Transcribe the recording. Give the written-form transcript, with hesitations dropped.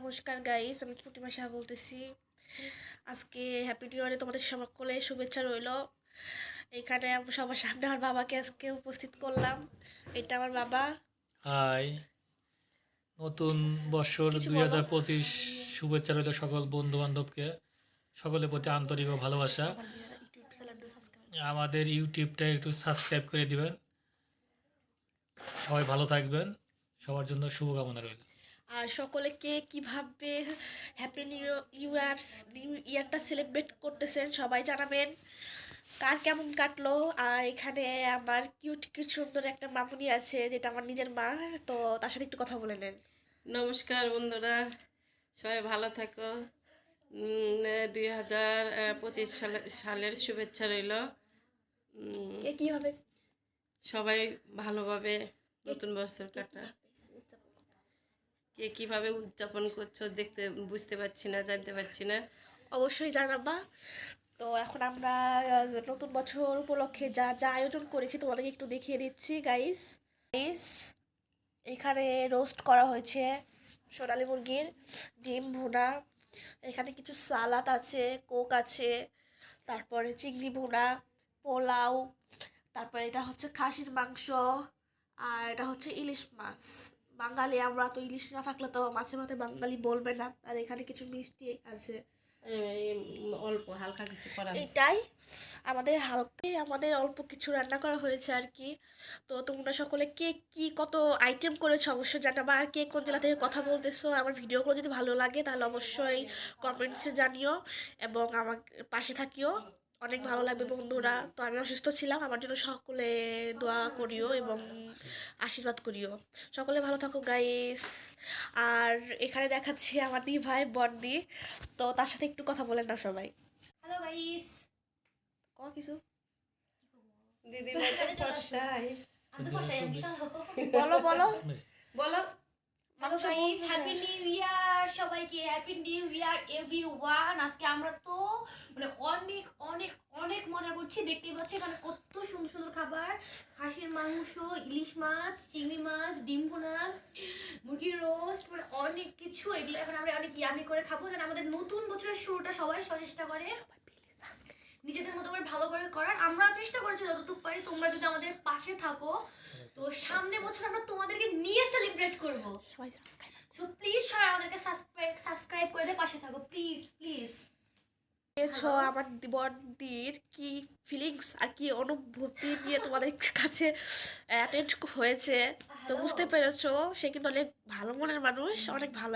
নমস্কার গাইস, আমি প্রতিমা শাহ বলতেছি। আজকে হ্যাপি নিউ ইয়ারে তোমাদের সকলে শুভেচ্ছা রইল। এখানে আমি সবার সামনে আমার বাবাকে আজকে উপস্থিত করলাম। এটা আমার বাবা। হাই, নতুন বছর কিছু দুই বলো। হাজার পঁচিশ শুভেচ্ছা রইল সকল বন্ধু বান্ধবকে, সকলের প্রতি আন্তরিক ও ভালোবাসা। আমার মেয়েরা ইউটিউব চ্যানেলটা সাবস্ক্রাইব। আমাদের ইউটিউবটা একটু সাবস্ক্রাইব করে দিবেন। সবাই ভালো থাকবেন, সবার জন্য শুভকামনা রইল। আর সকলে কে কিভাবে হ্যাপি নিউ ইয়ারটা সেলিব্রেট করতেছেন সবাই জানাবেন। কার কেমন কাটলো। আর এখানে আমার কিউট কি সুন্দর একটা মামুনি আছে, যেটা আমার নিজের মা। তো তার সাথে একটু কথা বলে নেন। নমস্কার বন্ধুরা, সবাই ভালো থাকো। 2025 সালের শুভেচ্ছা রইল। কে কিভাবে সবাই ভালোভাবে নতুন বছর কাটা। কে কিভাবে উদযাপন করছো দেখতে বুঝতে পারছি না, জানতে পারছি না। অবশ্যই জানাবা। তো এখন আমরা নতুন বছর উপলক্ষে যা যা আয়োজন করেছি তোমাদেরকে একটু দেখিয়ে দিচ্ছি গাইস। গাইস, এখানে রোস্ট করা হয়েছে সোনালী মুরগির, ডিম ভুনা, এখানে কিছু সালাদ আছে, কোক আছে, তারপরে চিংড়ি ভুনা, পোলাও, তারপরে এটা হচ্ছে খাসির মাংস, আর এটা হচ্ছে ইলিশ মাছ। বাঙালি আমরা, তো ইলিশ না থাকলে তো মাছে ভাতে বাঙালি বলবে না। আর এখানে কিছু মিষ্টি আছে। এই অল্প হালকা কিছু করা হয়েছে। এটাই আমাদের অল্প কিছু রান্না করা হয়েছে আর কি। তো তোমরা সকলে কে কি কত আইটেম করেছো অবশ্যই জানাবা। আর কে কোন জেলা থেকে কথা বলতেছো, আমার ভিডিওগুলো যদি ভালো লাগে তাহলে অবশ্যই কমেন্টসে জানিও এবং আমার পাশে থাকিও। অনেক ভালো লাগবে বন্ধুরা। তো আমি অসুস্থ ছিলাম, আমার জন্য সকলে দোয়া করিও এবং আশীর্বাদ করিও। সকলে ভালো থাকো গাইস। আর এখানে দেখাচ্ছি আমার দি ভাই বড়দি। তো তার সাথে একটু কথা বলেন না সবাই। হ্যালো গাইস, কিছু দিদি বলতে ফর্সাই আমি তো বসাই আমি তো বলো বলো বলো। Hello guys, happy new year সবাইকে, হ্যাপি নিউ ইয়ার এভরিওয়ান। আজকে আমরা তো মানে অনেক অনেক অনেক মজা করছি। দেখতেই পাচ্ছি এখানে কত সুন্দর সুন্দর খাবার, খাসির মাংস, ইলিশ মাছ, চিংড়ি মাছ, ডিম ভুনা, মুরগির রোস্ট, মানে অনেক কিছু। এগুলো এখন আমরা অনেক ইয়ামি করে খাবো। যেন আমাদের নতুন বছরের শুরুটা সবাই চেষ্টা করে নিজেদের মতো করে ভালো করে করার। আমরা চেষ্টা করেছি যতটুকু পারি। তোমরা যদি আমাদের পাশে থাকো তো সামনে বছর আমরা তোমাদেরকে নিয়ে সেলিব্রেট করবো। সো প্লিজ সবাই আমাদেরকে সাবস্ক্রাইব করে দিয়ে পাশে থাকো, প্লিজ প্লিজ। পেয়েছো আমার বড়দির কি ফিলিংস আর কি অনুভূতি নিয়ে তোমাদের কাছে অ্যাটেন্ড হয়েছে। তো বুঝতে পেরেছো সে কিন্তু অনেক ভালো মনের মানুষ, অনেক ভালো